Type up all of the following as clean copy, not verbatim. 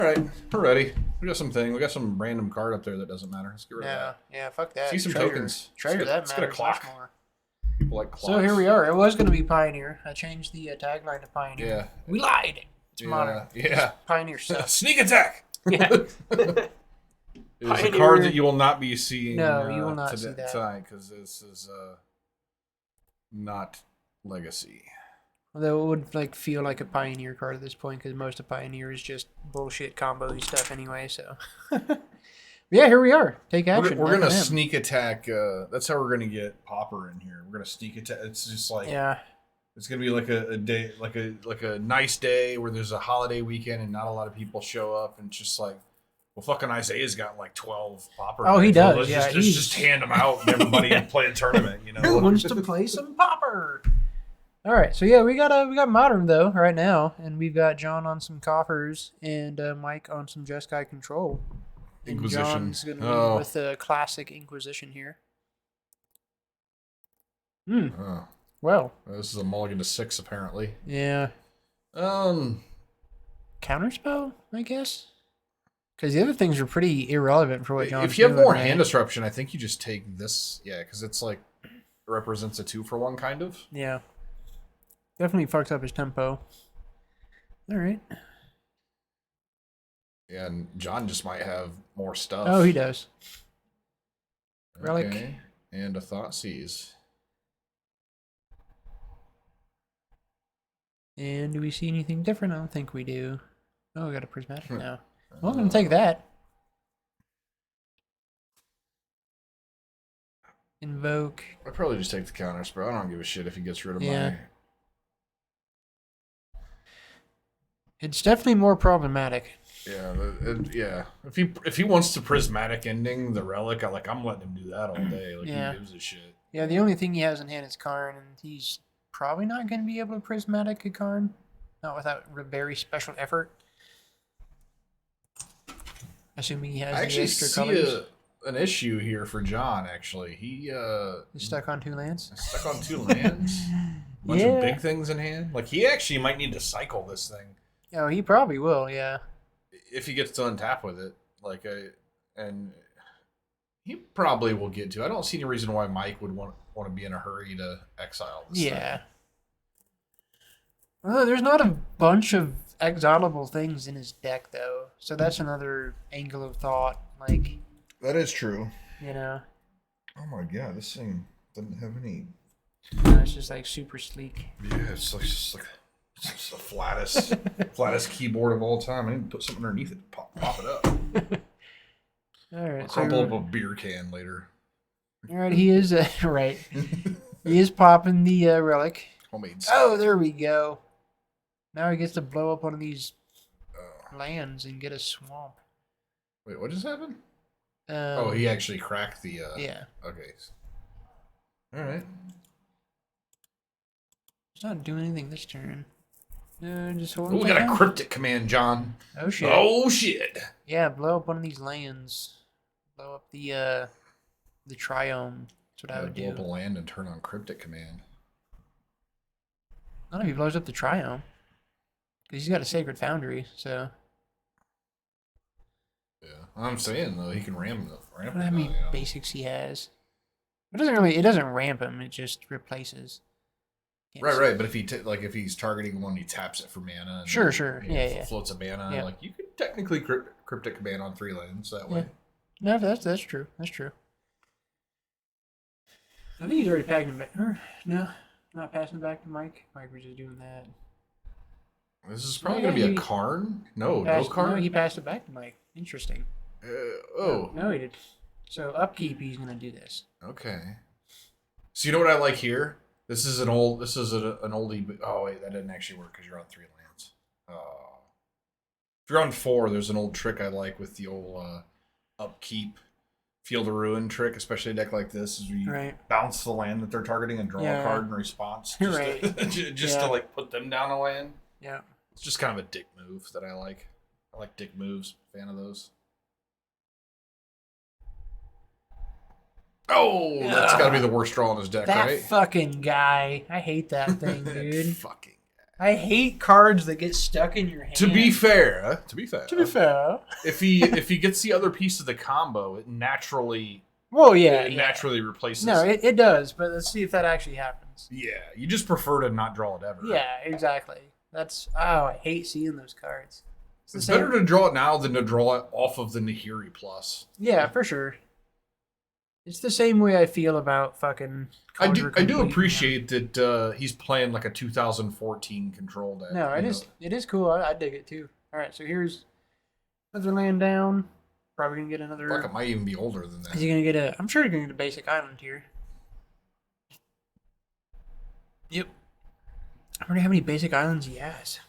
All right, we're ready. We got something. We got some random card up there that doesn't matter. Let's get rid of that. Yeah, fuck that. See some tokens. Treasure that let's get a matters clock. much more. People like clocks. So here we are. It was going to be Pioneer. I changed the tagline to Pioneer. Yeah. We lied. It's modern. Yeah. Pioneer stuff. Sneak attack. Yeah. It's a card that you will not be seeing. No, you will not see that tonight because this is not Legacy. Although it would feel like a Pioneer card at this point because most of Pioneer is just bullshit combo stuff anyway. So yeah, here we are. Take action. We're gonna sneak attack. That's how we're gonna get Popper in here. We're gonna sneak attack. It's just like it's gonna be like a day, like a nice day where there's a holiday weekend and not a lot of people show up, and it's just like, well, fucking Isaiah's got like 12 Popper. Oh, he does. Let's just hand them out and everybody play a tournament. You know, who wants to play some Popper? All right, so yeah, we got modern though right now, and we've got John on some Coffers and Mike on some Jeskai control. Inquisition. And John's gonna be with the classic Inquisition here. Well, this is a mulligan to 6 apparently. Yeah. Counterspell, I guess. Because the other things are pretty irrelevant for what John's doing. If you have more hand disruption, I think you just take this. Yeah, because it's like represents a 2-for-1 kind of. Yeah. Definitely fucks up his tempo. All right. Yeah, and John just might have more stuff. Oh, he does. Okay. Relic. And a Thoughtseize. And do we see anything different? I don't think we do. Oh, we got a prismatic now. Well, I'm going to take that. Invoke. I'd probably just take the counters, bro. I don't give a shit if he gets rid of my... It's definitely more problematic. Yeah, yeah. If he wants the prismatic ending, the relic, I'm letting him do that all day. Like, he gives a shit. Yeah, the only thing he has in hand is Karn, and he's probably not going to be able to prismatic a Karn. Not without very special effort. Assuming he has the extra colors. I actually see an issue here for John, actually. He's stuck on 2 lands? Stuck on 2 lands. Bunch of big things in hand. Like, he actually might need to cycle this thing. Oh, he probably will, yeah. If he gets to untap with it. And he probably will get to. I don't see any reason why Mike would want to be in a hurry to exile this thing. Well, there's not a bunch of exilable things in his deck, though. So that's another angle of thought. That is true. You know? Oh my god, this thing doesn't have any... it's just super sleek. Yeah, it's just the flattest keyboard of all time. I need to put something underneath it, pop it up. All right, I'll crumple up a beer can later. All right, he is right. He is popping the relic. Homemade. Oh, there we go. Now he gets to blow up one of these lands and get a swamp. Wait, what just happened? He actually cracked the... Yeah. Okay. All right. He's not doing anything this turn. Just hold we got a cryptic command, John. Oh, shit. Oh, shit. Yeah, blow up one of these lands. Blow up the Triome. That's what I would do. Blow up a land and turn on cryptic command. Not if he blows up the Triome. Because he's got a Sacred Foundry, so... Yeah, I'm saying, though, he can ramp I don't know how many basics he has. It doesn't ramp him, it just replaces. Right. But if if he's targeting one, he taps it for mana. And sure. Yeah. Floats a mana. Yeah. You could technically cryptic command on 3 lands that way. No, that's true. That's true. I think he's already packed him back. No, not passing it back to Mike. Mike was just doing that. This is probably going to be a Karn. No Karn. No, he passed it back to Mike. Interesting. No, he did. So upkeep, he's going to do this. Okay. So you know what I like here? This is an oldie. Oh wait, that didn't actually work because you're on 3 lands. If you're on 4, there's an old trick I like with the old upkeep Field of Ruin trick, especially a deck like this, is where you bounce the land that they're targeting and draw a card in response. Just to put them down a land. Yeah. It's just kind of a dick move that I like. I like dick moves. Fan of those. Oh, that's got to be the worst draw in his deck, right? That fucking guy. I hate that thing, dude. Fucking I hate cards that get stuck in your hand. To be fair, if he gets the other piece of the combo, it naturally naturally replaces. No, it does. But let's see if that actually happens. Yeah, you just prefer to not draw it ever. Yeah, exactly. I hate seeing those cards. It's better to draw it now than to draw it off of the Nahiri Plus. Yeah, for sure. It's the same way I feel about fucking. I do appreciate that he's playing like a 2014 control deck. No, it is cool. I dig it too. All right, so here's another land down. Probably gonna get another. Fuck, it might even be older than that. Is he gonna get a? I'm sure he's gonna get a basic island here. Yep. I wonder how many basic islands he has.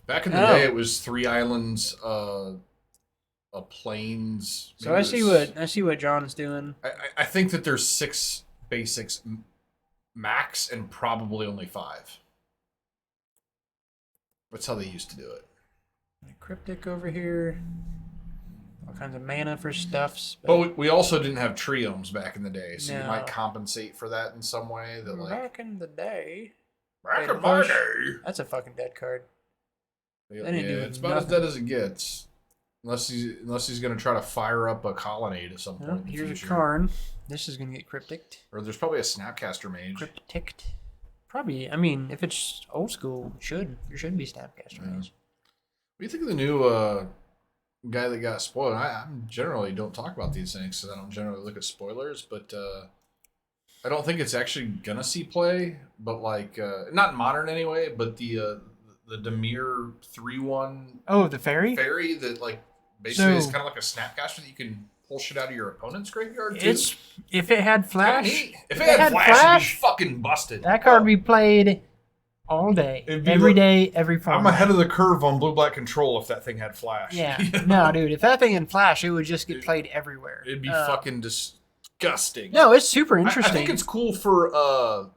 Back in the day, it was 3 islands, a plains. So I see what John's doing. I think that there's 6 basics max and probably only 5. That's how they used to do it. Cryptic over here. All kinds of mana for stuffs. But we also didn't have triomes back in the day, so you might compensate for that in some way. Back in the day. Back in my day. That's a fucking dead card. Yeah, it's about as dead as it gets. Unless he's going to try to fire up a colonnade at some point. Here's a Karn. This is going to get cryptic. Or there's probably a Snapcaster Mage. Cryptic. Probably. I mean, if it's old school, there should be Snapcaster Mage. What do you think of the new guy that got spoiled? I generally don't talk about these things because I don't generally look at spoilers, but I don't think it's actually going to see play. But like, not modern anyway, but the Demir 3/1. Oh, the fairy? Fairy that like basically is kind of like a Snapcaster that you can pull shit out of your opponent's graveyard too. If it had flash. If it had flash, it'd be fucking busted. That card would be played all day. Every day, every format. I'm ahead of the curve on blue-black control if that thing had flash. Yeah. No, dude. If that thing had flash, it would just get played everywhere. It'd be fucking disgusting. No, it's super interesting. I think it's cool for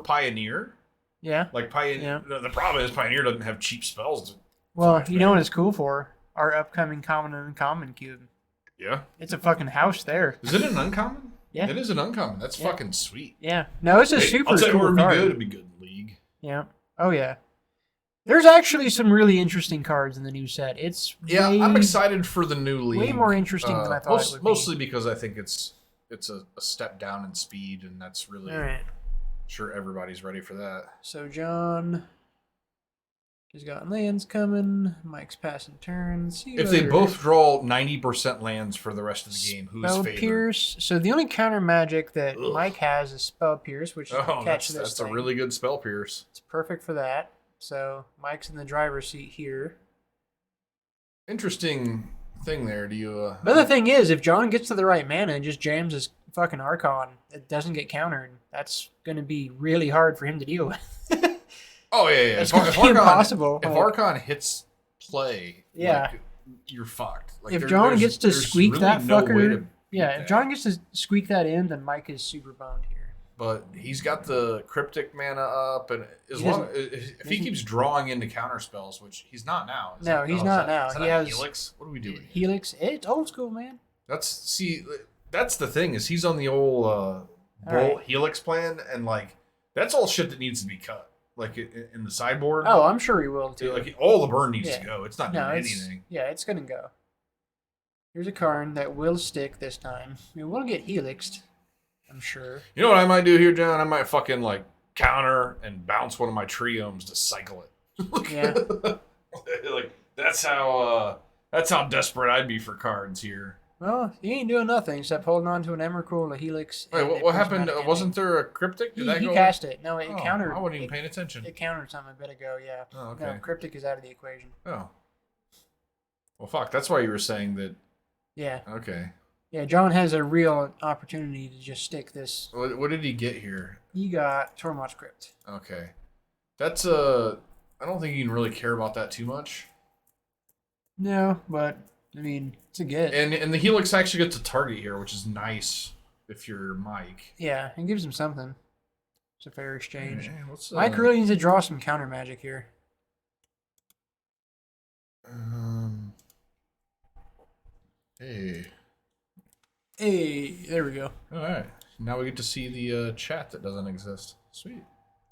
Pioneer. Yeah. Like Pioneer. Yeah. The problem is Pioneer doesn't have cheap spells. Well, you know what it's cool for? Our upcoming common and uncommon cube. Yeah. It's a fucking house there. Is it an uncommon? Yeah. It is an uncommon. That's fucking sweet. Yeah. No, it's a super I'll tell you cool where card. it'd be good in League. Yeah. Oh, yeah. There's actually some really interesting cards in the new set. I'm excited for the new League. Way more interesting than I thought it would be. Mostly because I think it's a step down in speed, and that's really... All right. Sure everybody's ready for that. So John has got lands coming. Mike's passing turns. If they both draw 90% lands for the rest of the game, who's favored? Spell Pierce. So the only counter magic that Mike has is Spell Pierce, which catch this that's thing. a really good Spell Pierce. It's perfect for that. So Mike's in the driver's seat here. Interesting thing there. Do you? But the thing is, if John gets to the right mana and just jams his fucking Archon, it doesn't get countered. That's going to be really hard for him to deal with. Oh yeah. It's going to be impossible. If Archon hits play, you're fucked. Like, if John gets to squeak really that fucker, if John gets to squeak that in, then Mike is super boned here. But he's got the cryptic mana up, and if he keeps drawing into counter spells, which he's not now. He's not now. He has Helix. What are we doing? Helix. It's old school, man. That's the thing is he's on the old Helix plan, and like that's all shit that needs to be cut. Like in the sideboard. Oh, I'm sure he will too. Like all the burn needs to go. It's not doing anything. Yeah, it's gonna go. Here's a Karn that will stick this time. I mean, we'll get Helixed, I'm sure. You know what I might do here, John? I might fucking like counter and bounce one of my triomes to cycle it. Yeah. Like that's how desperate I'd be for cards here. Well, he ain't doing nothing except holding on to an Emrakul, a Helix. Wait, what happened? Wasn't there a cryptic? He cast it. No, it countered. I wasn't even paying attention. It countered something a bit ago, yeah. Oh, okay. No, cryptic is out of the equation. Oh. Well, fuck. That's why you were saying that. Yeah. Okay. Yeah, John has a real opportunity to just stick this. What did he get here? He got Tormod's Crypt. Okay. That's I don't think you can really care about that too much. No, but I mean, it's a get. And the Helix actually gets a target here, which is nice if you're Mike. Yeah, it gives him something. It's a fair exchange. Hey, Mike really needs to draw some counter magic here. Hey, there we go. All right. Now we get to see the chat that doesn't exist. Sweet.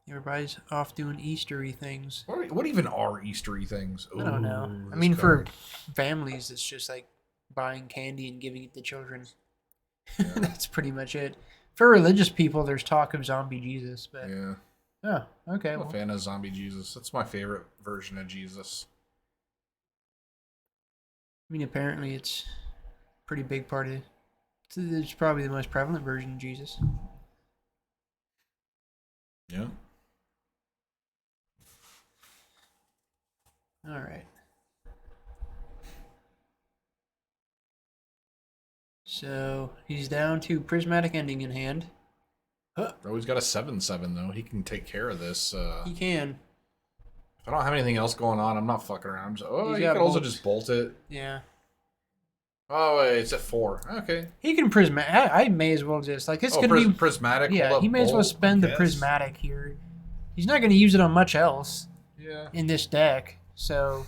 Everybody's off doing Eastery things. What even are Eastery things? I don't know. Ooh, I mean, this for card. families, it's just like buying candy and giving it to children. Yeah. That's pretty much it. For religious people, there's talk of zombie Jesus, but Yeah. oh, okay. I'm a Well, fan of Zombie Jesus. That's my favorite version of Jesus. I mean, apparently it's a pretty big part of. It's probably the most prevalent version of Jesus. Yeah. All right. So he's down to prismatic ending in hand. Oh, he's got a 7/7 though. He can take care of this. He can. If I don't have anything else going on, I'm not fucking around. He's He got could also bolts. just bolt it. Yeah. Oh wait, it's at 4. Okay. He can prismatic. I may as well just like it's gonna be. Prismatic. Yeah, hold up, he may as well bolt, spend I the guess. prismatic here. He's not gonna use it on much else Yeah. in this deck, so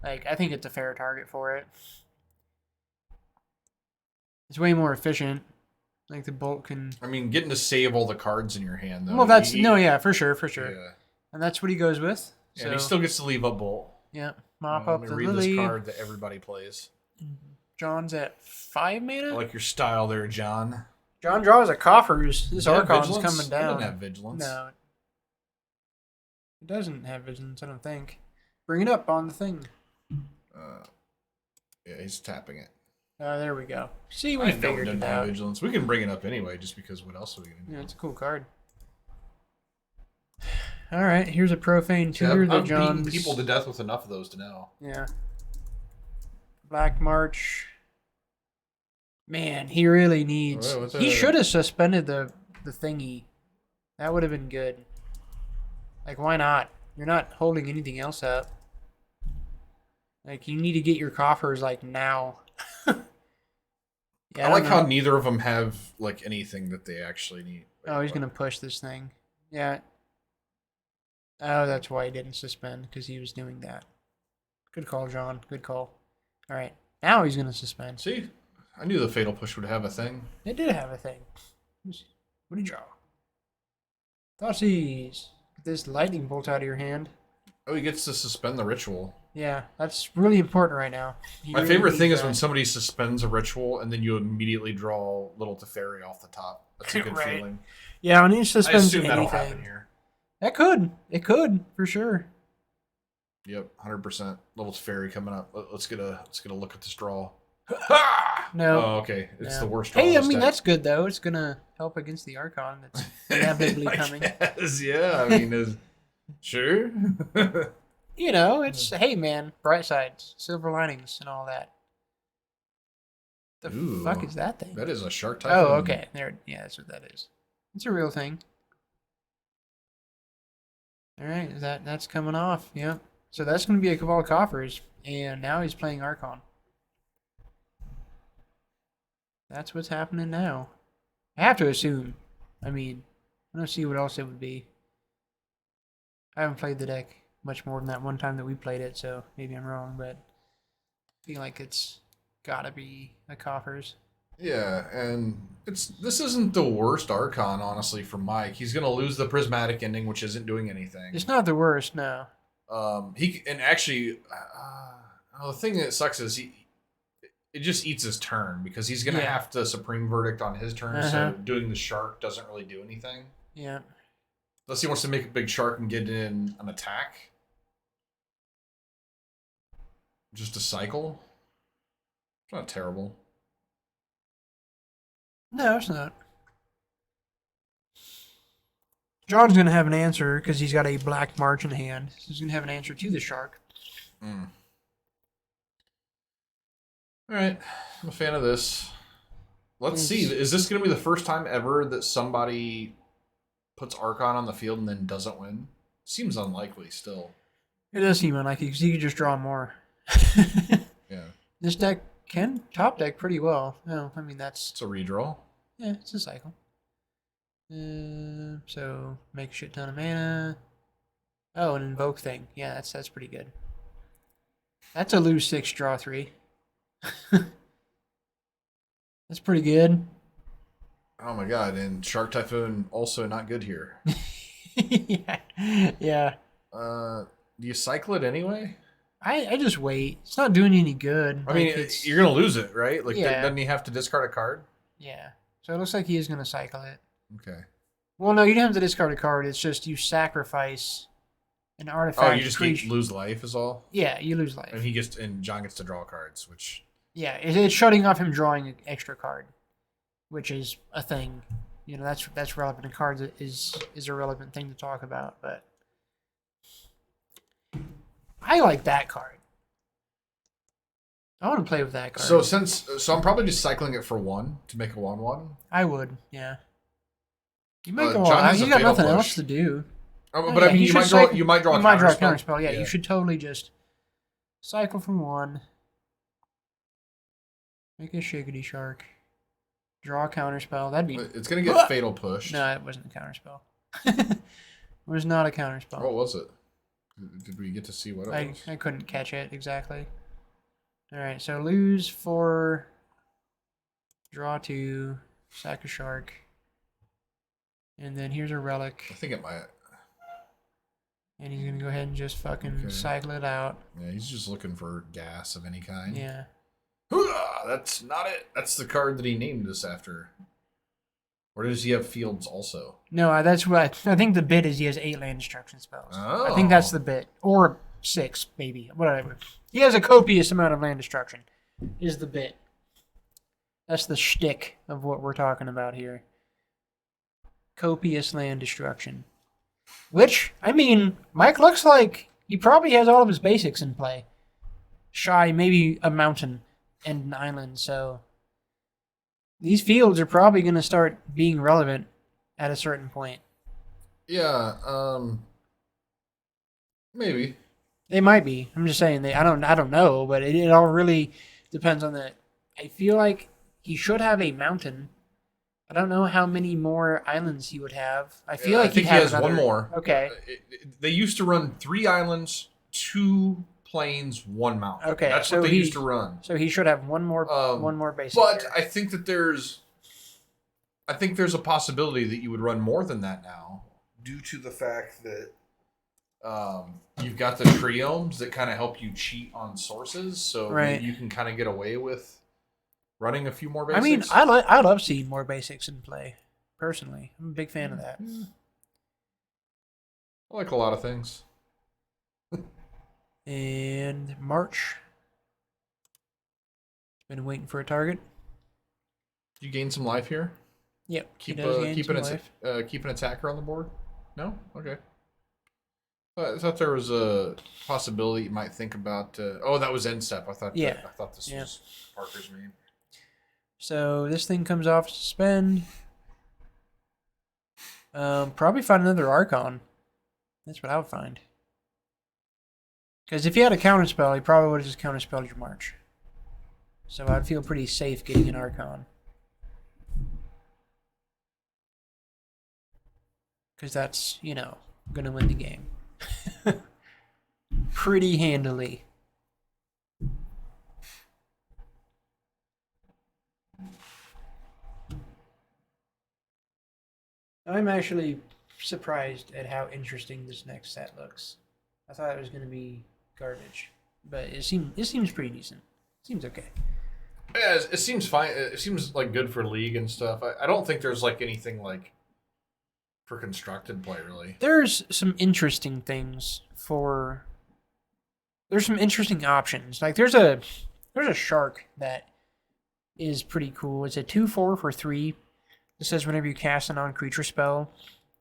like I think it's a fair target for it. It's way more efficient. Like the bolt can. I mean, getting to save all the cards in your hand though. Well, that's no, yeah, for sure, Yeah. and that's what he goes with. Yeah, So and he still gets to leave a bolt. yeah, mop Let up me the read lily. this card that everybody plays. John's at 5 I mana. like your style there, John. John draws a Coffers. This Does it have Archon's vigilance? coming It down. doesn't have vigilance. No, it doesn't have vigilance. I don't think. Bring it up on the thing. Yeah, he's tapping it. There we go. See, we I know it figured doesn't it have out. vigilance. We can bring it up anyway, just because what else are we gonna do? Yeah, it's a cool card. All right, here's a profane Yeah, tutor that I've beaten John's. people to death with enough of those to know. Yeah. Black March. Man, he really needs. Wait, what's He that? should have suspended the thingy. That would have been good. Like, why not? You're not holding anything else up. Like, you need to get your coffers like now. Yeah, I like don't how know. neither of them have like anything that they actually need. Oh, he's gonna push this thing. Yeah. Oh, that's why he didn't suspend, because he was doing that. Good call, John. Good call. All right, now he's gonna suspend. See, I knew the fatal push would have a thing. It did have a thing. What did you draw? Thoughtseize. Get this lightning bolt out of your hand. Oh, he gets to suspend the ritual. Yeah, that's really important right now. He My really favorite needs thing is that. when somebody suspends a ritual and then you immediately draw Little Teferi off the top. That's a good Right. feeling. Yeah, when he I suspends assume that'll happen anything. here. That could. It could, for sure. Yep, 100%. Little Teferi coming up. Let's get a look at this draw. No. Oh, okay. It's No. the worst draw. Hey, I of this mean, deck. that's good, though. It's going to help against the Archon that's inevitably I coming. guess, yeah, I mean, sure. You know, it's, hey, man, bright sides, silver linings, and all that. The Ooh, fuck is that thing? That is a shark type. Oh, okay. There, yeah, that's what that is. It's a real thing. All right, that's coming off. Yeah. So that's going to be a Cabal Coffers, and now he's playing Archon. That's what's happening now. I have to assume. I mean, I don't see what else it would be. I haven't played the deck much more than that one time that we played it, so maybe I'm wrong, but I feel like it's gotta be a Coffers. Yeah, and this isn't the worst Archon, honestly, for Mike. He's gonna lose the prismatic ending, which isn't doing anything. It's not the worst, no. The thing that sucks is it just eats his turn because he's gonna Yeah. have to Supreme Verdict on his turn. Uh-huh. So doing the shark doesn't really do anything Yeah. unless he wants to make a big shark and get in an attack. Just a cycle. It's not terrible. No, it's not. John's gonna have an answer because he's got a Black March in hand. So he's gonna have an answer to the shark. Mm. All right, I'm a fan of this. Let's see. Is this going to be the first time ever that somebody puts Archon on the field and then doesn't win? Seems unlikely still. It does seem unlikely because he could just draw more. Yeah. This deck can top deck pretty well. No, I mean that's It's a redraw. yeah, it's a cycle. So make a shit ton of mana. Oh, an invoke thing. Yeah, that's pretty good. That's a lose 6, draw 3. That's pretty good. Oh my god, and Shark Typhoon also not good here. Yeah. Yeah. Do you cycle it anyway? I just wait. It's not doing you any good. I mean, it's you're gonna lose it, right? Like, yeah. doesn't he have to discard a card? Yeah. So it looks like he is gonna cycle it. Okay. Well, no, you don't have to discard a card. It's just you sacrifice an artifact. Oh, you just lose life is all. Yeah, you lose life. And John gets to draw cards, which. Yeah, it's shutting off him drawing an extra card, which is a thing. You know, that's relevant. And cards is a relevant thing to talk about, but I like that card. I want to play with that card. So I'm probably just cycling it for 1 to make a 1/1. I would, yeah. You might go John on. has You a got fatal nothing push. else to do. But I mean, you might draw a counterspell. Yeah, you should totally just cycle from 1. Make a Shiggity Shark. Draw a counterspell. That'd be. It's gonna get fatal pushed. No, it wasn't a counterspell. It was not a counterspell. What was it? Did we get to see what it was? I couldn't catch it exactly. All right, so lose 4, draw 2, sack a shark, and then here's a relic. I think it might. And he's gonna go ahead and just fucking cycle it out. Yeah, he's just looking for gas of any kind. Yeah. That's not it. That's the card that he named us after. Or does he have fields also? No, that's what I think. The bit is he has 8 land destruction spells. Oh. I think that's the bit, or 6 maybe, whatever. He has a copious amount of land destruction. Is the bit. That's the shtick of what we're talking about here. Copious land destruction. Which, I mean, Mike looks like he probably has all of his basics in play. Shy, maybe a mountain and an island, so these fields are probably going to start being relevant at a certain point. Yeah, maybe. They might be. I'm just saying I don't know, but it all really depends on that. I feel like he should have a mountain. I don't know how many more islands he would have. I feel like I think he has one more. Okay. They used to run 3 islands, 2 plains, 1 mountain. Okay. That's what they used to run. So he should have one more basic. But I think that there's a possibility that you would run more than that now, due to the fact that you've got the triomes that kind of help you cheat on sources, so maybe you can kind of get away with running a few more basics. I mean, I love seeing more basics in play. Personally, I'm a big fan of that. I like a lot of things. And March. Been waiting for a target. You gain some life here. Yep. Keep an attacker on the board. No, okay. I thought there was a possibility you might think about. That was end step. I thought this was Parker's name. So this thing comes off to suspend. Probably find another Archon. That's what I would find. Because if he had a counterspell, he probably would have just counterspelled your March. So I'd feel pretty safe getting an Archon. Because that's, going to win the game. Pretty handily. I'm actually surprised at how interesting this next set looks. I thought it was going to be garbage, but it seems pretty decent. Seems okay. Yeah, it seems fine. It seems like good for league and stuff. I don't think there's like anything like for constructed play really. There's some interesting things for. There's some interesting options. Like there's a shark that is pretty cool. It's a 2/4 for 3. It says whenever you cast a non-creature spell,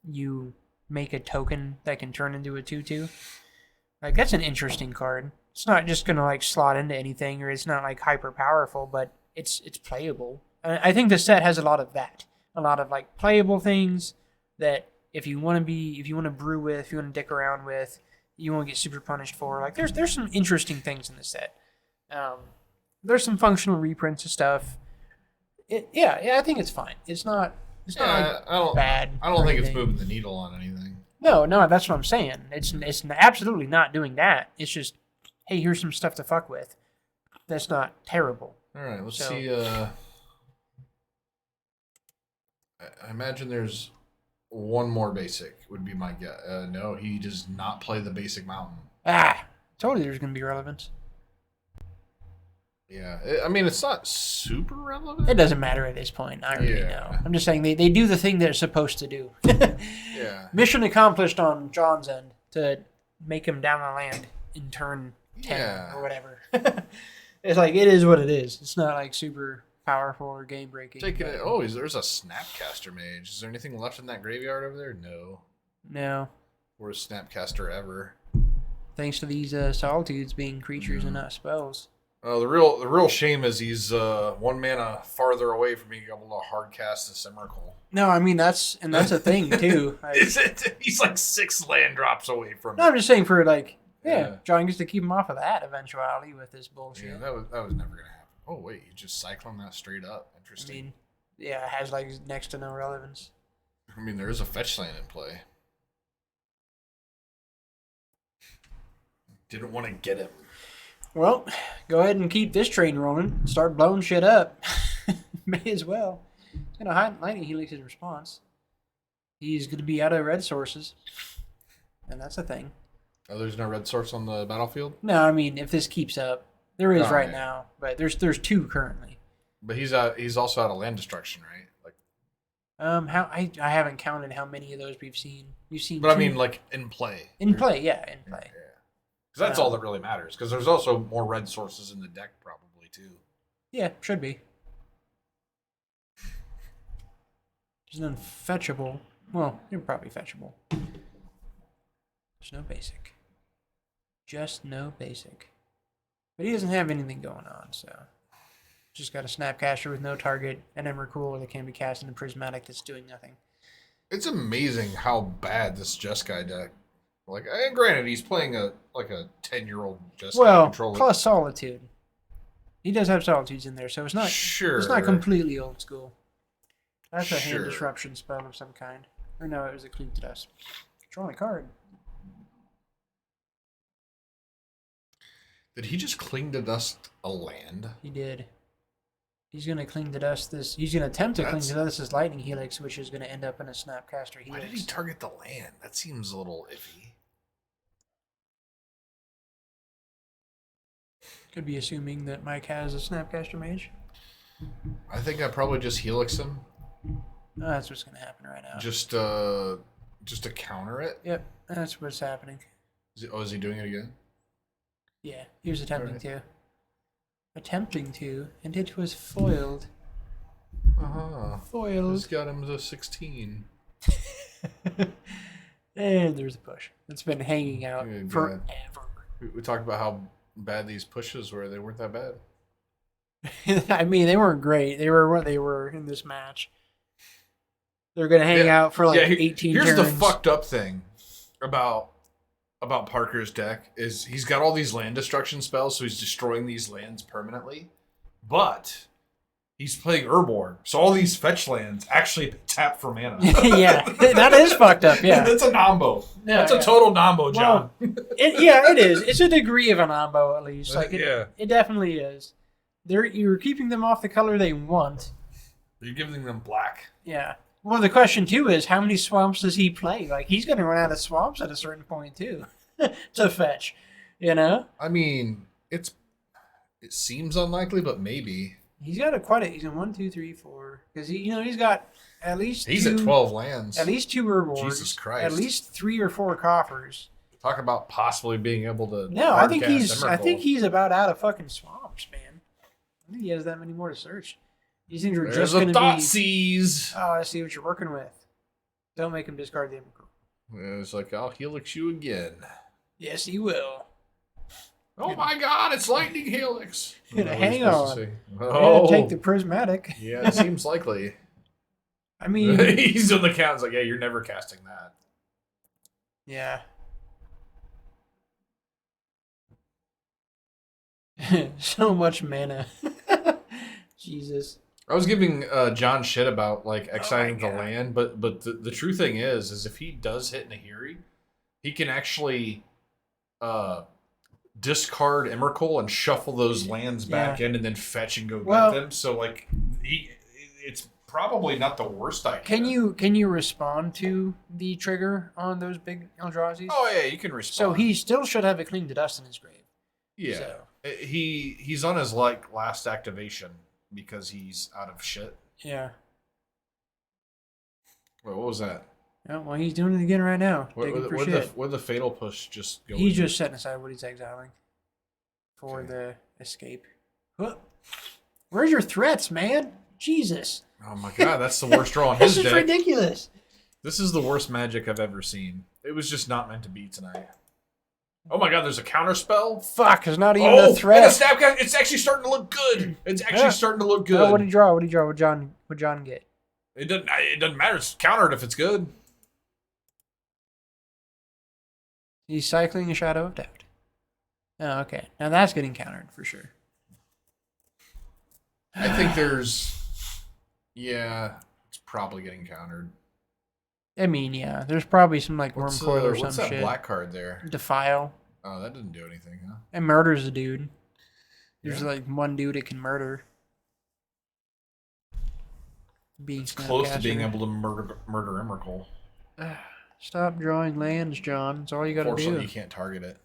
you make a token that can turn into a 2/2. Like that's an interesting card. It's not just gonna like slot into anything, or it's not like hyper powerful, but it's playable. And I think the set has a lot of that, a lot of like playable things that if you want to brew with, if you want to dick around with, you won't get super punished for. Like there's some interesting things in the set. There's some functional reprints of stuff. I think it's fine. It's not bad. I don't think it's moving the needle on anything. No, that's what I'm saying. It's absolutely not doing that. It's just, hey, here's some stuff to fuck with. That's not terrible. All right, let's see. I imagine there's one more basic would be my guess. No, he does not play the basic mountain. Told you there's gonna be relevance. Yeah, I mean it's not super relevant. It doesn't matter at this point. I already know. I'm just saying they do the thing they're supposed to do. Yeah. Mission accomplished on John's end to make him down the land in turn 10 or whatever. It's like it is what it is. It's not like super powerful or game breaking. There's a Snapcaster mage. Is there anything left in that graveyard over there? No. No. Worst Snapcaster ever. Thanks to these solitudes being creatures and not spells. The real shame is he's 1 mana farther away from being able to hard cast this Emrakul. No, I mean that's a thing too. Is it? He's like 6 land drops away from. No, I'm just saying for like John gets to keep him off of that eventuality with this bullshit. Yeah, that was never gonna happen. Oh wait, you just cyclone that straight up. Interesting. I mean, yeah, it has like next to no relevance. I mean, there is a fetch land in play. Didn't want to get him. Well, go ahead and keep this train rolling. Start blowing shit up. May as well. It's gonna hide lightning helix his response. He's gonna be out of red sources, and that's a thing. Oh, there's no red source on the battlefield? No, I mean if this keeps up, there is now, but there's 2 currently. But he's also out of land destruction, right? Like how I haven't counted how many of those we've seen. We've seen. But 2. I mean, like in play. In play, yeah, in play. Yeah. Because that's all that really matters. Because there's also more red sources in the deck, probably too. Yeah, should be. There's none fetchable. Well, they're probably fetchable. There's no basic. Just no basic. But he doesn't have anything going on, so. Just got a Snapcaster with no target, and Emrakul that can be cast in a Prismatic that's doing nothing. It's amazing how bad this Jeskai deck. Like, and granted, he's playing a 10-year-old Jeskai controller. Plus Solitude. He does have Solitudes in there, so it's not sure. It's not completely old school. That's a hand disruption spell of some kind. Or no, it was a Clean to Dust. Drawing a card. Did he just cling to dust a land? He did. He's going to cling to dust this. He's going to attempt to cling to dust this Lightning Helix, which is going to end up in a Snapcaster Helix. Why did he target the land? That seems a little iffy. Could be assuming that Mike has a Snapcaster Mage. I think I probably just Helix him. Oh, that's what's going to happen right now. Just to counter it? Yep, that's what's happening. Is he doing it again? Yeah, he was attempting to. Attempting to, and it was foiled. Foiled. Just got him to 16. And there's a push. It's been hanging out forever. We talked about how bad these pushes were. They weren't that bad. I mean, they weren't great. They were what they were in this match. They're going to hang out for like 18 Here's turns. the fucked up thing about Parker's deck is he's got all these land destruction spells, so he's destroying these lands permanently. But he's playing Urborg, so all these fetch lands actually tap for mana. Yeah, that is fucked up, yeah. That's a nombo. That's a total nombo, John. Well, it is. It's a degree of a nombo, at least. Like it definitely is. You're keeping them off the color they want. You're giving them black. Yeah. Well, the question, too, is how many swamps does he play? Like, he's going to run out of swamps at a certain point, too, to fetch, you know? I mean, it seems unlikely, but maybe. He's got he's in 1, 2, 3, 4. Because, he's got at least He's at 12 lands. At least 2 Urborgs. Jesus Christ. At least 3 or 4 Coffers. Talk about possibly being able to. No, I think he's about out of fucking swamps, man. I think he has that many more to search. These things are just going to be... Thoughtseize. Oh, I see what you're working with. Don't make him discard the Emrakul. It's like, I'll helix you again. Yes, he will. Oh my god, it's Lightning Helix. Hang on. Oh. Take the Prismatic. Yeah, it seems likely. I mean... He's on the count. It's like, yeah, you're never casting that. Yeah. So much mana. Jesus. I was giving John shit about like exiting the land, but the true thing is if he does hit Nahiri, he can actually discard Emrakul and shuffle those lands back in and then fetch and go get them. So like it's probably not the worst idea. Can you respond to the trigger on those big Eldrazi's? Oh yeah, you can respond. So he still should have a cling to dust in his grave. Yeah, So. he's on his like last activation because he's out of shit. Yeah. Wait, what was that? Oh, well, he's doing it again right now. Where the fatal push just go? He's just setting aside what he's exiling for the escape. Where's your threats, man? Jesus. Oh my god, that's the worst draw on his deck. This is ridiculous. This is the worst Magic I've ever seen. It was just not meant to be tonight. Oh my god, there's a counter spell? Fuck, there's not even a threat. And a Snapcast, it's actually starting to look good. It's actually starting to look good. Oh, what did he draw? What John get? It doesn't matter. It's countered if it's good. He's cycling a Shadow of Doubt. Oh, okay. Now that's getting countered for sure. I think there's... Yeah, it's probably getting countered. I mean, yeah. There's probably some like Worm Coil or some what's that shit. black card there? Defile. Oh, that didn't do anything, huh? And murders a dude. There's like one dude it can murder. It's close to being able to murder Emrakul. Stop drawing lands, John. That's all you gotta do. Unfortunately, you can't target it.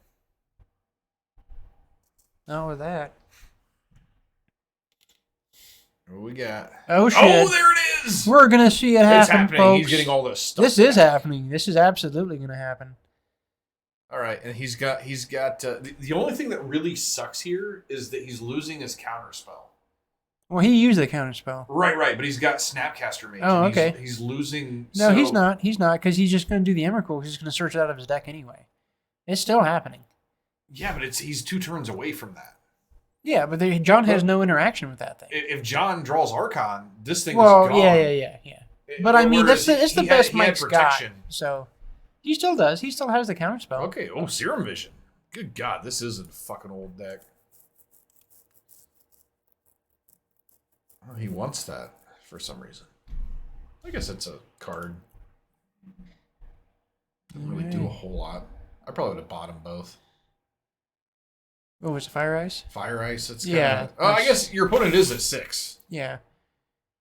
Not with that. What we got? Oh shit! Oh, there it is. We're gonna see it It's happen, happening. folks. He's getting all this stuff. This is happening. This is absolutely gonna happen. All right, and he's got. The only thing that really sucks here is that he's losing his counter spell. Well, he used the counter spell. Right, but he's got Snapcaster Mage. Oh, okay. He's losing. No, he's not. He's not, because he's just going to do the Emrakul. He's just going to search it out of his deck anyway. It's still happening. Yeah, but he's 2 turns away from that. Yeah, but John has no interaction with that thing. If John draws Archon, this thing is gone. gone. Yeah. But I mean, it's the best Mike's got. So he still does. He still has the counter spell. Okay. Oh, Serum Vision. Good God, this is a fucking old deck. Oh, he wants that for some reason. I guess it's a card. Doesn't really do a whole lot. I probably would have bought them both. Oh, was it Fire Ice? Fire Ice. It's I guess your opponent is at 6. Yeah.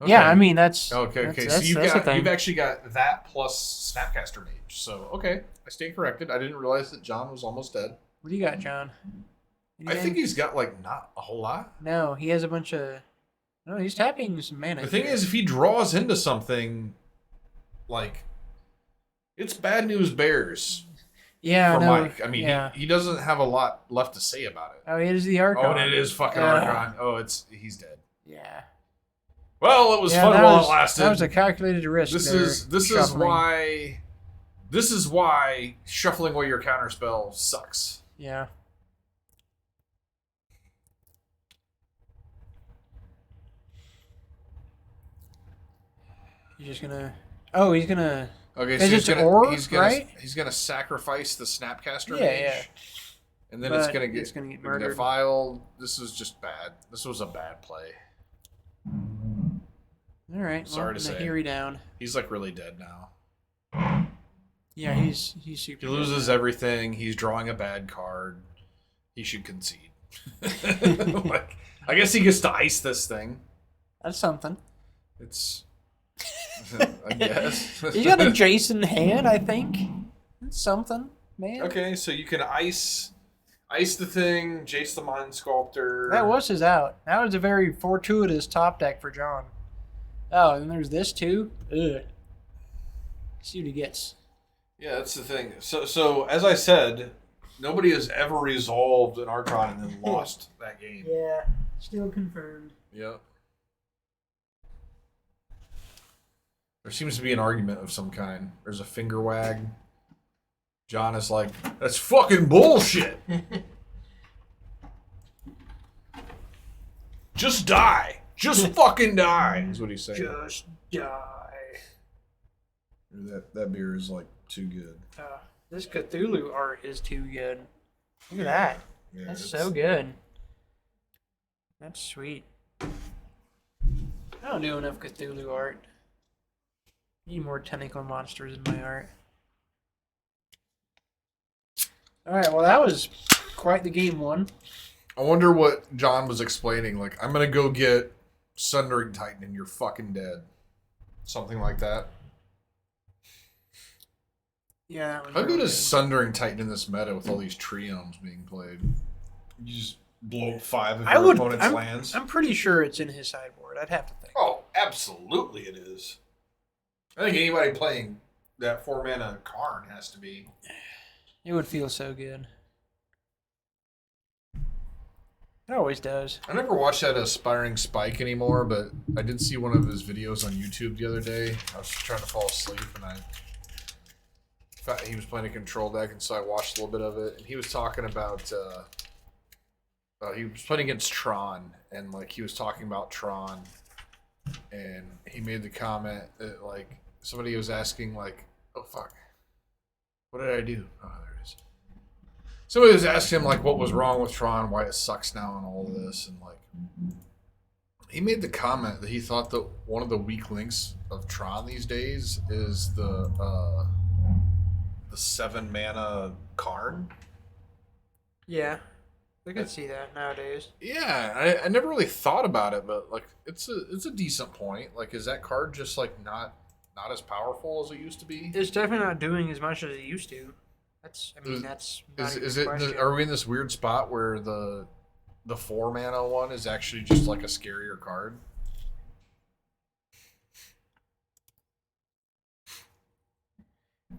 Okay. Yeah, I mean that's okay. So you've actually got that plus Snapcaster Mage. So okay, I stand corrected. I didn't realize that John was almost dead. What do you got, John? I think he's got like not a whole lot. No, he has a bunch of. No, he's tapping some mana. The thing is, if he draws into something, like, it's bad news bears. Yeah, for Mike. I mean, he doesn't have a lot left to say about it. Oh, it is the Archon. Oh, and it is fucking Archon. Oh, he's dead. Yeah. Well, it was fun while it lasted. That was a calculated risk. This is why shuffling away your counterspell sucks. Yeah. He's just gonna. Oh, he's gonna. Okay, so he's gonna sacrifice the Snapcaster Mage. Yeah. And then it's gonna get murdered. Defiled. This was just bad. This was a bad play. All right. Sorry to say. Here down. He's like really dead now. Yeah, he's super. He loses everything. He's drawing a bad card. He should concede. Like, I guess he gets to ice this thing. That's something. It's. I guess. You got a Jason hand, I think. That's something, man. Okay, so you can ice the thing, Jace the Mind Sculptor. That was his out. That was a very fortuitous top deck for John. Oh, and there's this too? Ugh. See what he gets. Yeah, that's the thing. So as I said, nobody has ever resolved an Archon and then lost that game. Yeah, still confirmed. Yep. There seems to be an argument of some kind. There's a finger wag. John is like, that's fucking bullshit. Just die. Just fucking die, is what he's saying. Just die. That beer is like too good. This Cthulhu art is too good. Look at that. Yeah, that's so good. That's sweet. I don't do enough Cthulhu art. Need more tentacle monsters in my art. Alright, well that was quite the game one. I wonder what John was explaining. Like, I'm going to go get Sundering Titan and you're fucking dead. Something like that. Yeah, that was How really good is Sundering Titan in this meta with all these triomes being played? You just blow up 5 of your opponent's lands. I'm pretty sure it's in his sideboard. I'd have to think. Oh, absolutely it is. I think anybody playing that 4-mana Karn has to be. It would feel so good. It always does. I never watched that Aspiring Spike anymore, but I did see one of his videos on YouTube the other day. I was trying to fall asleep, and he was playing a control deck, and so I watched a little bit of it. And he was talking about he was playing against Tron, and like he was talking about Tron, and he made the comment that like somebody was asking like, "Oh fuck, what did I do?" Oh, there it is. Somebody was asking him like what was wrong with Tron, why it sucks now, and all of this, and like he made the comment that he thought that one of the weak links of Tron these days is the 7-mana Karn. Yeah, I can see that nowadays. Yeah, I never really thought about it, but like it's a decent point. Like, is that card just like not as powerful as it used to be? It's definitely not doing as much as it used to. That's not Is even a it? question. Are we in this weird spot where the 4-mana one is actually just like a scarier card?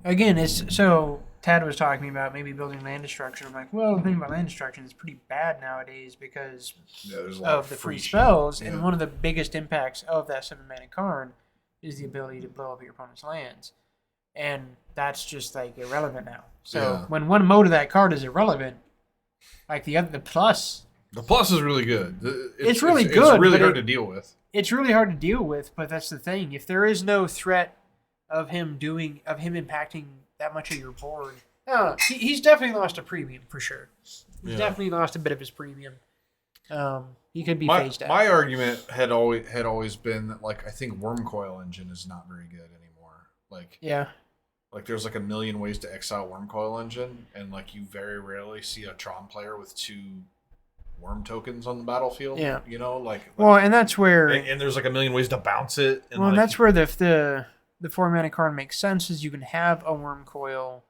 Again, it's so Tad was talking about maybe building land destruction. I'm like, well, the thing about land destruction is pretty bad nowadays because There's a lot of the free spells, and one of the biggest impacts of that 7-mana Karn is the ability to blow up your opponent's lands, and that's just like irrelevant now. So when one mode of that card is irrelevant, like the plus. The plus is really good. It's really good. It's really hard to deal with. It's really hard to deal with, but that's the thing. If there is no threat of him impacting that much of your board, he's definitely lost a premium for sure. He's definitely lost a bit of his premium. He could be phased out. My argument had always been that like I think Wormcoil Engine is not very good anymore. Like like there's like a million ways to exile Wormcoil Engine, and like you very rarely see a Tron player with 2 worm tokens on the battlefield. Yeah, you know, like well, and that's where and there's like a million ways to bounce it. And well, like, that's where the 4-mana card makes sense. Is you can have a Wormcoil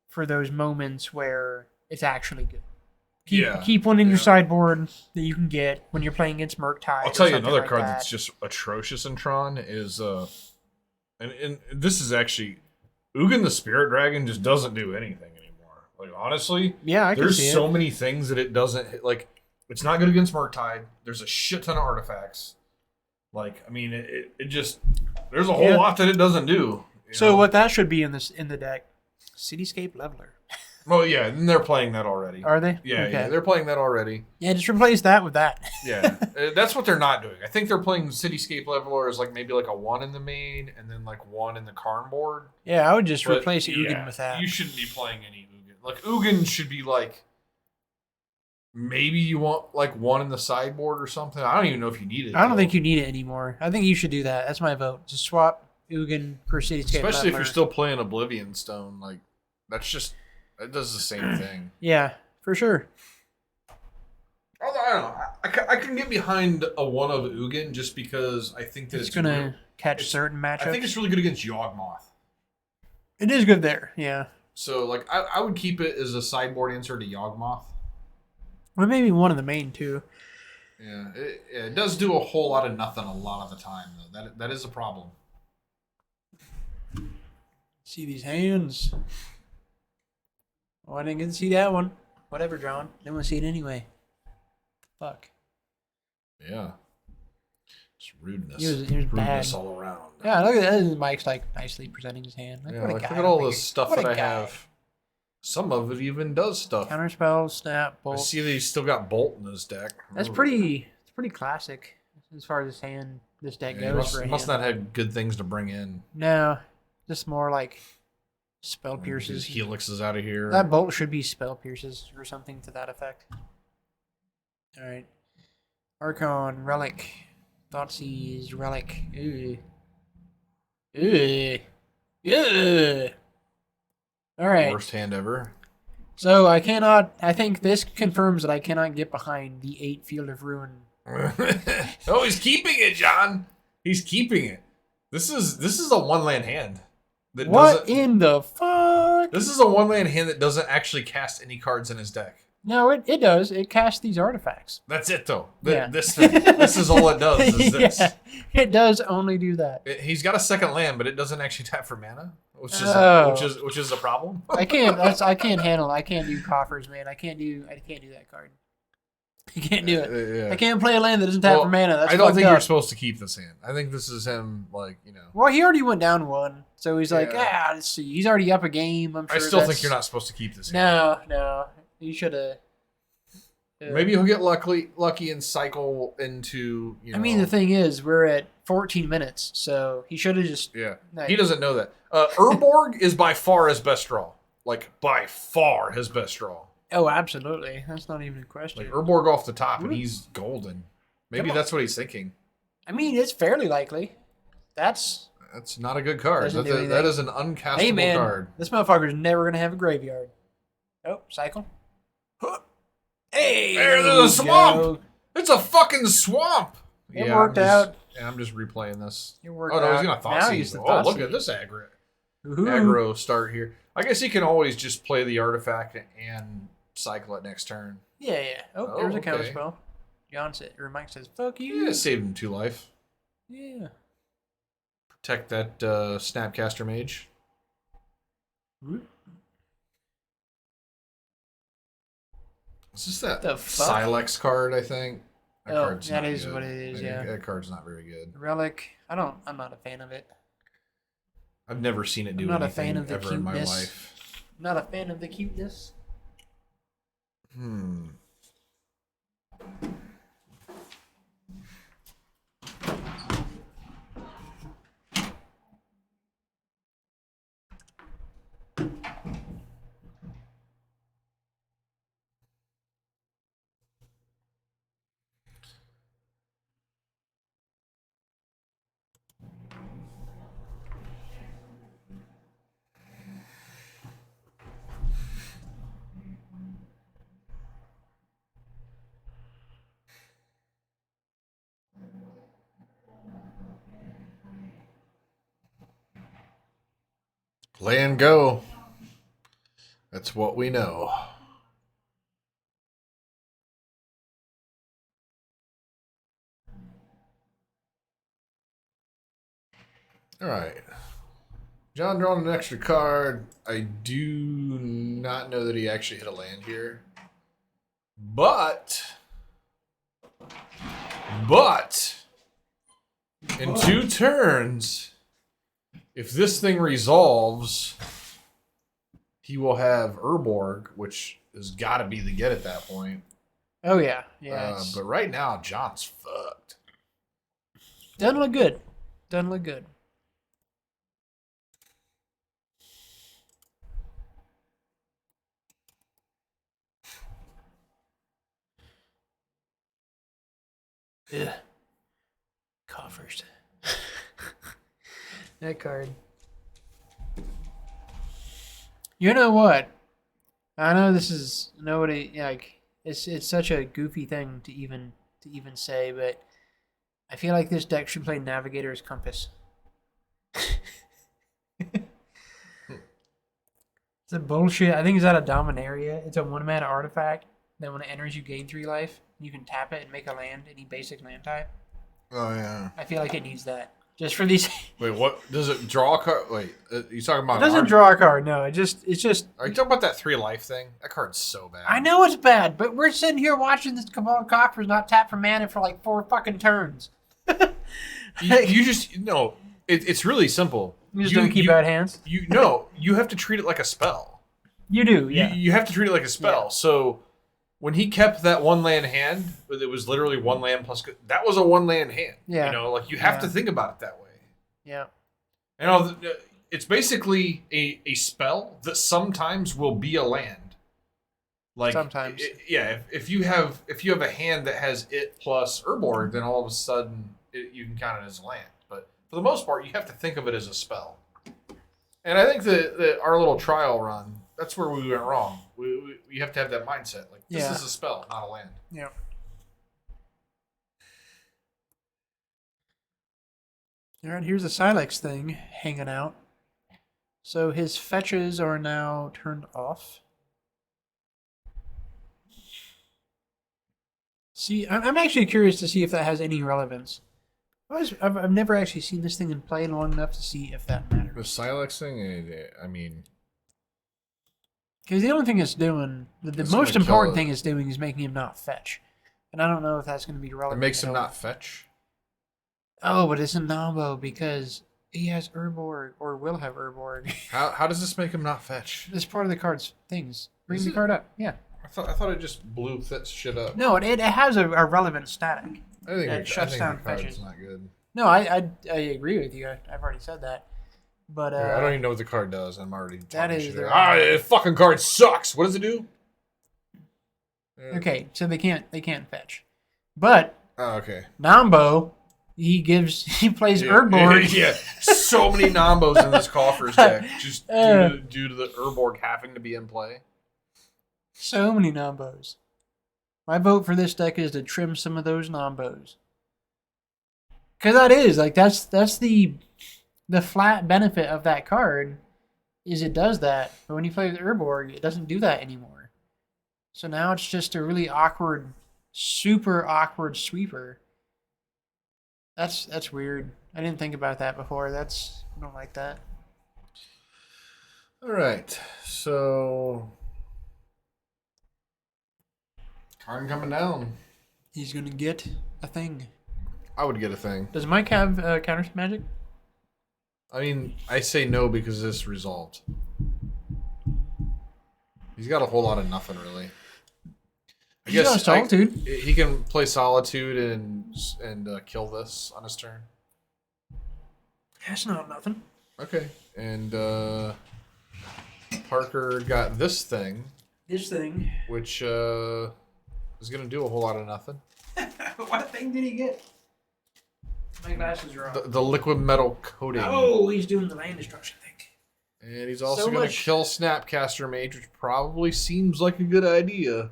for those moments where it's actually good. Keep one in your sideboard that you can get when you're playing against Murktide. I'll tell you another card that's just atrocious in Tron is and this is actually Ugin the Spirit Dragon just doesn't do anything anymore. Like honestly, there's so many things that it doesn't hit. Like it's not good against Murktide. There's a shit ton of artifacts. Like I mean, it just there's a whole lot that it doesn't do. So know? What that should be in the deck, Cityscape Leveler. Well, yeah, and they're playing that already. Are they? Yeah, yeah, they're playing that already. Yeah, just replace that with that. Yeah, that's what they're not doing. I think they're playing Cityscape Leveler as like maybe like a 1 in the main and then like 1 in the Karn board. Yeah, I would just replace Ugin with that. You shouldn't be playing any Ugin. Like Ugin should be like maybe you want like 1 in the sideboard or something. I don't even know if you need it. I don't think you need it anymore. I think you should do that. That's my vote. Just swap Ugin for Cityscape Leveler. Especially if you're still playing Oblivion Stone. Like that's just. It does the same thing. Yeah, for sure. Although, I don't know. I can get behind a 1 of Ugin just because I think that it's going to catch certain matchups. I think it's really good against Yawgmoth. It is good there, yeah. So, like, I would keep it as a sideboard answer to Yawgmoth. Well, maybe 1 of the main, too. Yeah, it does do a whole lot of nothing a lot of the time, though. That is a problem. See these hands. Oh, I didn't get to see that one. Whatever, John. Didn't want to see it anyway. Fuck. Yeah. Just rudeness. He was rudeness bad. all around. Yeah, look at that. Mike's like nicely presenting his hand. Like, yeah, what a like, guy. look at all this stuff that I guy. have. Some of it even does stuff. Counterspell, snap, bolt. I see that he's still got Bolt in his deck. That's pretty classic as far as this deck goes. He must not have good things to bring in. No, just more like spell pierces. Helixes out of here. That bolt should be spell pierces or something to that effect. All right. Archon, Relic, Thoughtseize, Relic. Ew. All right. Worst hand ever. So I think this confirms that I cannot get behind the 8 Field of Ruin Oh, he's keeping it, John. He's keeping it. This is a one land hand. That What in the fuck? This is a one land hand that doesn't actually cast any cards in his deck. No, it does. It casts these artifacts. That's it, though. Yeah. This is all it does. Is this? Yeah, it does only do that. He's got a second land, but it doesn't actually tap for mana, which is a problem. I can't handle it. I can't do coffers, man. I can't do that card. You can't do it. Yeah. I can't play a land that doesn't tap for mana. That's I don't fucked think up. you're supposed to keep this hand. I think this is him, like, you know. Well, he already went down one, so he's like, Yeah. let's see. He's already up a game. I'm sure. I still think you're not supposed to keep this hand. No. You should have. Maybe he'll get lucky and cycle into, you know. I mean, the thing is, we're at 14 minutes, so he should have just. Yeah. No. He doesn't know that. Urborg is by far his best draw. Like, by far his best draw. Oh, absolutely. That's not even a question. Like, Urborg off the top, and he's golden. Maybe that's what he's thinking. I mean, it's fairly likely. That's not a good card. Doesn't do anything. That is an uncastable hey, man, card. this motherfucker's never going to have a graveyard. Oh, cycle. Hey, There's a swamp. It's a fucking swamp. It worked out. Yeah, I'm just replaying this. It worked Oh, no, out. he's going to Now he's Thoughtseize. the Oh, look Thoughtseize. at this aggro. Ooh. Aggro start here. I guess he can always just play the artifact and cycle it next turn. Yeah. Oh, Oh, there's a okay. counter spell. John said, or Mike says, "Fuck you." Yeah, saved him 2 life. Yeah. Protect that Snapcaster Mage. Is this that The fuck? Silex card, I think? That Oh, card's that not is good. what it is, I think yeah. That card's not very good. Relic. I'm not a fan of it. I've never seen it do I'm not a anything fan of the ever in my cuteness. life. I'm not a fan of the cuteness. Play and go. That's what we know. All right. John drawing an extra card. I do not know that he actually hit a land here. But in 2 turns, if this thing resolves, he will have Urborg, which has got to be the get at that point. Oh yeah. It's- But right now, John's fucked. doesn't look good. Doesn't look good. Ugh. Coffers. That card. You know what? I know this is nobody like it's such a goofy thing to even say, but I feel like this deck should play Navigator's Compass. It's a bullshit. I think it's out of Dominaria. It's a 1-mana artifact that when it enters you gain 3 life. You can tap it and make a land, any basic land type. Oh, yeah. I feel like it needs that. Just for these. Wait, what? Does it draw a card? Wait, you talking about... It doesn't draw a card, no. It's just... Are you talking about that 3 life thing? That card's so bad. I know it's bad, but we're sitting here watching this Cabal Coffers not tap for mana for like 4 fucking turns. you just... No, it's really simple. You just don't keep out hands? You have to treat it like a spell. You do, yeah. You have to treat it like a spell. Yeah. So... When he kept that 1 land hand, it was literally 1 land plus... That was a 1 land hand. Yeah. You know, like, you have to think about it that way. Yeah. You know, it's basically a spell that sometimes will be a land. Like Sometimes. If you have a hand that has it plus Urborg, then all of a sudden you can count it as a land. But for the most part, you have to think of it as a spell. And I think that our little trial run, that's where we went wrong. We have to have that mindset. Like, this is a spell, not a land. Yeah. All right, here's the Silex thing hanging out. So his fetches are now turned off. See, I'm actually curious to see if that has any relevance. I've never actually seen this thing in play long enough to see if that The matters. Silex thing, I mean, Because the only thing it's doing, the It's most gonna kill important it. thing it's doing is making him not fetch. And I don't know if that's going to be it relevant. makes at him all. not fetch. Oh, but it's a Nombo because he has Urborg, or will have Urborg. How does this make him not fetch? It's part of the card's things. Bring Is the it? card up. Yeah. I thought it just blew that shit up. No, it has a relevant static. I think It shuts down the card's fetches. not good. No, I agree with you. I've already said that. But I don't even know what the card does. I'm already that talking is shit. their- The fucking card sucks. What does it do? okay, so they can't fetch. But Oh, okay. Nambo, he plays Urborg. Yeah, so many Nombos in this Coffers deck just due to the Urborg having to be in play. So many Nombos. My vote for this deck is to trim some of those Nombos. Because that is, like, that's the flat benefit of that card is it does that. But when you play with Urborg, it doesn't do that anymore. So now it's just a really awkward, super awkward sweeper. That's weird. I didn't think about that before. I don't like that. All right, so card coming down. He's gonna get a thing. I would get a thing. Does Mike have counter magic? I mean, I say no because this resolved. He's got a whole lot of nothing really. I He's got Solitude. He can play Solitude and kill this on his turn. That's not nothing. Okay, and Parker got this thing, This thing. which is gonna do a whole lot of nothing. What thing did he get? My glasses are on. The liquid metal coating. Oh, he's doing the land destruction thing. And he's also So going to much- kill Snapcaster Mage, which probably seems like a good idea.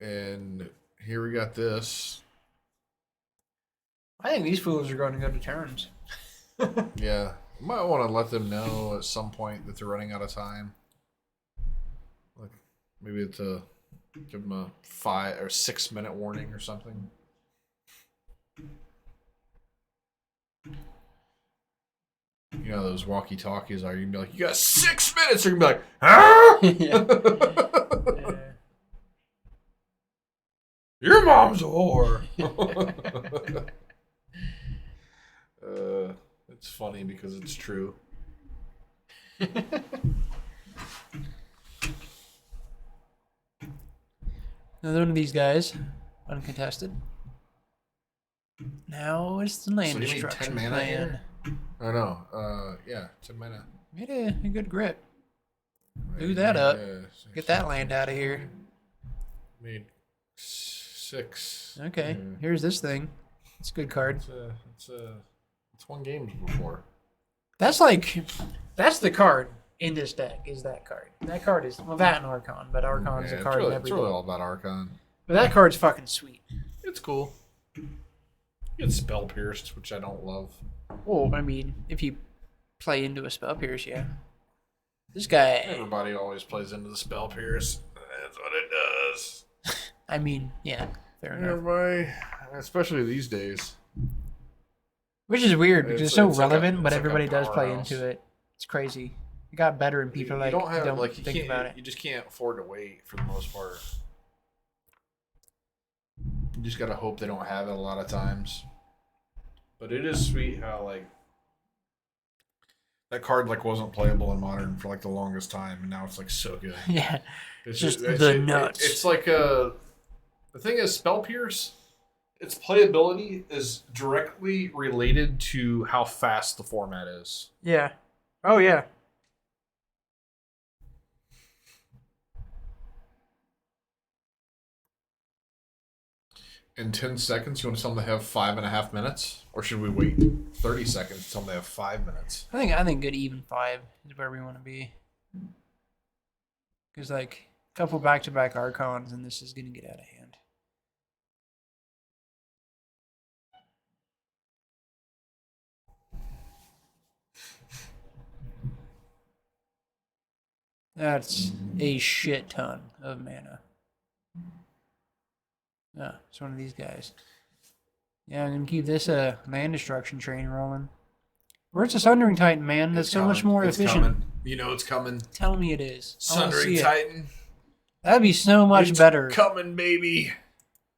And here we got this. I think these fools are going to go to turns. Yeah. You might want to let them know at some point that they're running out of time. Like maybe to give them a 5 or 6 minute warning or something. You know how those walkie talkies are. You can be like, you got 6 minutes. Or you can be like, huh? Yeah. Your mom's a whore. It's funny because it's true. Another one of these guys, uncontested. Now it's the land So you need destruction 10 mana plan. here? I know. Yeah, 10 mana. Made a good grip. Do that up. Get that land out of here. Made 6. Okay, Yeah. here's this thing. It's a good card. It's won games before. That's the card in this deck. Is that card? That card is that and Archon, but Archon's a card in every It's really deck. all about Archon. But that card's fucking sweet. It's cool. You get spell pierced, which I don't love. Well, I mean, if you play into a spell pierce, yeah. This guy, Everybody always plays into the spell pierce. That's what it does. I mean, yeah, fair enough. Everybody, especially these days. Which is weird because it's so It's like a- relevant, but it's like a everybody does play powerhouse. into it. It's crazy. It got better, and people you don't have don't like you think can't about it. you just can't afford to wait for the most part. You just gotta hope they don't have it a lot of times. But it is sweet how like that card like wasn't playable in Modern for like the longest time, and now it's like so good. Yeah, It's just the nuts. It's like the thing is spell pierce. Its playability is directly related to how fast the format is. yeah. Oh yeah. In 10 seconds, you want to tell them they have 5.5 minutes? Or should we wait 30 seconds to tell them they have 5 minutes? I think good even 5 is where we want to be. Because like a couple back-to-back Archons, and this is gonna get out of hand. That's a shit ton of mana. Ah, it's one of these guys. Yeah, I'm gonna keep this land destruction train rolling. Where's the Sundering Titan, man? That's It's so much coming. more It's efficient. coming. You know it's coming. Tell me it is. I wanna Sundering see it. Titan. That'd be so much It's better. coming, baby.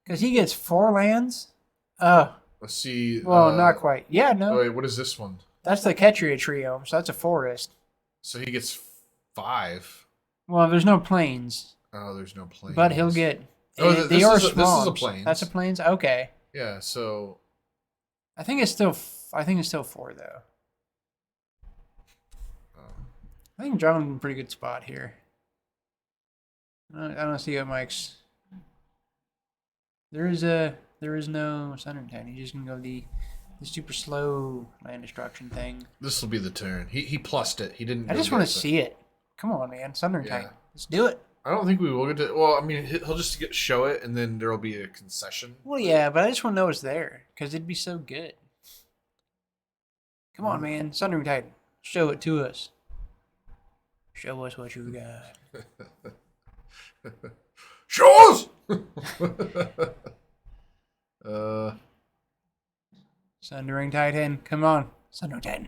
Because he gets 4 lands? Let's see. Well, not quite. Yeah, no. Oh, wait, what is this one? That's the Ketria trio, so that's a forest. So he gets 5. Well, there's no plains. Oh, there's no planes. But he'll get... Oh, they are this is a swamps. plains. That's a plains? Okay. Yeah, so... I think it's still 4, though. I think John's in a pretty good spot here. I don't see what Mike's... There is no Sundering Titan. He's just gonna go the super slow land destruction thing. This will be the turn. He plussed it. He didn't... I just want to see it. Come on, man. Sundering Titan. Let's do it. I don't think we will get to... Well, I mean, he'll just show it, and then there'll be a concession. Well, yeah, but I just want to know it's there, because it'd be so good. Come on, man. Sundering Titan. Show it to us. Show us what you got. Show us! Sundering Titan. Come on. Sundering Titan.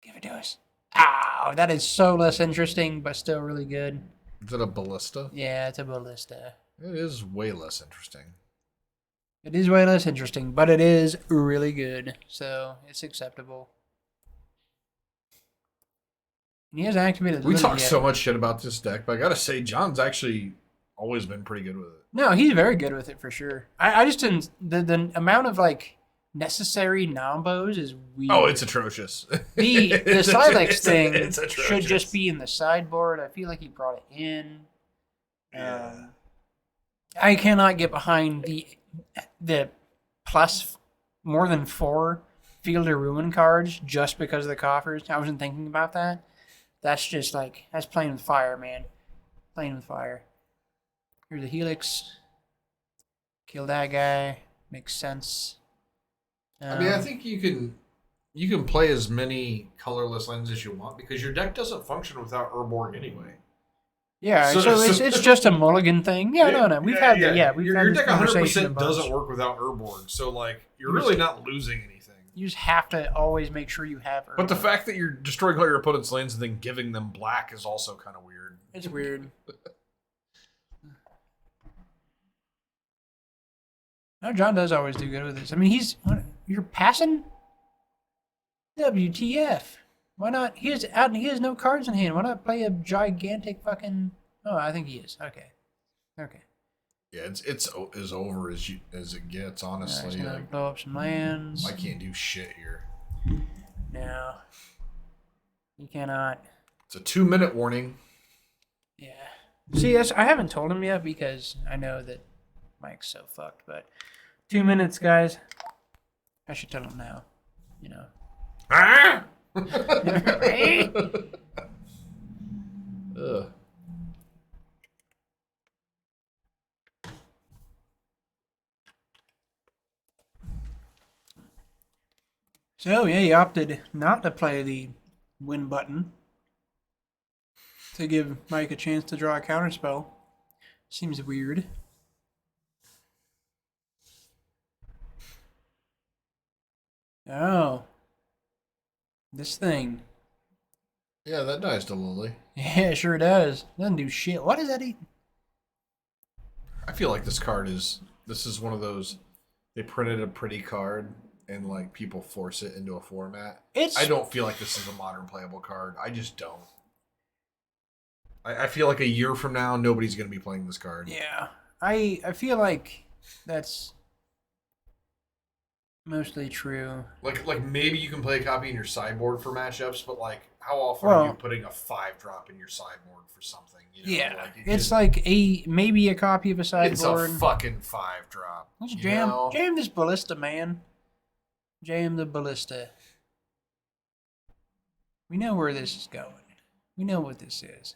Give it to us. Ow, that is so less interesting, but still really good. Is it a ballista? Yeah, it's a ballista. It is way less interesting. It is way less interesting, but it is really good, so it's acceptable. And he hasn't activated. We Lily talk yet. so much shit about this deck, but I gotta say, John's actually always been pretty good with it. No, he's very good with it for sure. I just didn't. The amount of like necessary nombos is weird. Oh, it's atrocious. The Silex thing it's should just be in the sideboard. I feel like he brought it in. Yeah. I cannot get behind the plus more than 4 Field of Ruin cards just because of the coffers. I wasn't thinking about that. That's just like, that's playing with fire, man. Playing with fire. Here's a Helix. Kill that guy. Makes sense. I mean, I think you can play as many colorless lands as you want because your deck doesn't function without Urborg anyway. Yeah, so it's just a mulligan thing. Yeah, no. We've had your this deck conversation 100% a bunch. doesn't work without Urborg, so like you're really not losing anything. You just have to always make sure you have Urborg. But the fact that you're destroying all your opponent's lands and then giving them black is also kind of weird. It's weird. No, John does always do good with this. I mean, you're passing. WTF? Why not? He has no cards in hand. Why not play a gigantic fucking? Oh, I think he is. Okay. Yeah, it's as over as it gets. Honestly, He's gonna blow up some lands. I can't do shit here. No, you cannot. It's a 2-minute warning. Yeah. See, I haven't told him yet because I know that Mike's so fucked. But 2 minutes, guys. I should tell him now. You know. Ah! Ugh. So yeah, he opted not to play the win button to give Mike a chance to draw a counterspell. Seems weird. Oh. This thing. Yeah, that dies to Lily. Yeah, sure does. Doesn't do shit. What does that eat? I feel like this is one of those, they printed a pretty card and like people force it into a format. I don't feel like this is a modern playable card. I just don't. I feel like a year from now, nobody's going to be playing this card. Yeah. I feel like that's mostly true. Like maybe you can play a copy in your sideboard for matchups, but like how often are you putting a 5-drop in your sideboard for something? You know? Yeah, like it's like maybe a copy of a sideboard. It's a fucking 5-drop. Let's jam this ballista, man. Jam the ballista. We know where this is going. We know what this is.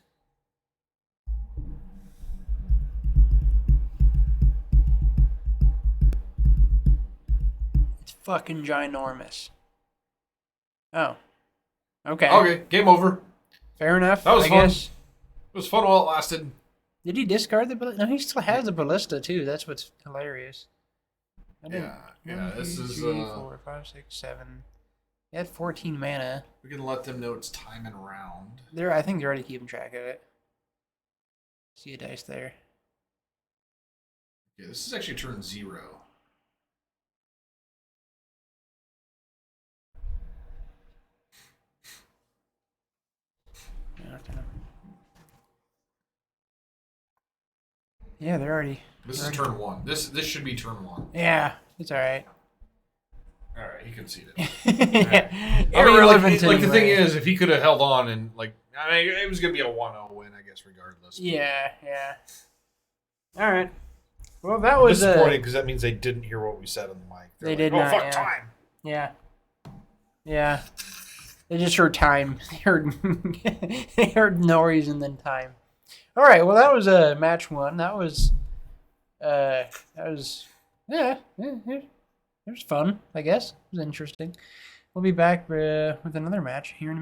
It's fucking ginormous. Oh. Okay. Okay, game over. Fair enough. That was I fun. guess. It was fun while it lasted. Did he discard the ballista? No, he still has the ballista too. That's what's hilarious. Yeah. This is 4, 5, 6, 7. He had 14 mana. we can let them know it's time and round. I think they're already keeping track of it. See a dice there. Yeah, this is actually turn 0. Yeah, they're already. This is turn 1. This should be turn 1. Yeah, it's all right. All right, he conceded. Yeah. I mean, Irrelevant like the thing anyway. is, if he could have held on and I mean, it was gonna be a 1-0 win, I guess, regardless. Yeah. All right. Well, that I'm was disappointed because that means they didn't hear what we said on the mic. They're They like, did oh, not, fuck yeah. time. Yeah. They just heard time. They heard they heard noise and then time. All right. Well, that was match 1. That was yeah. It was fun. I guess it was interesting. We'll be back with another match here in a minute.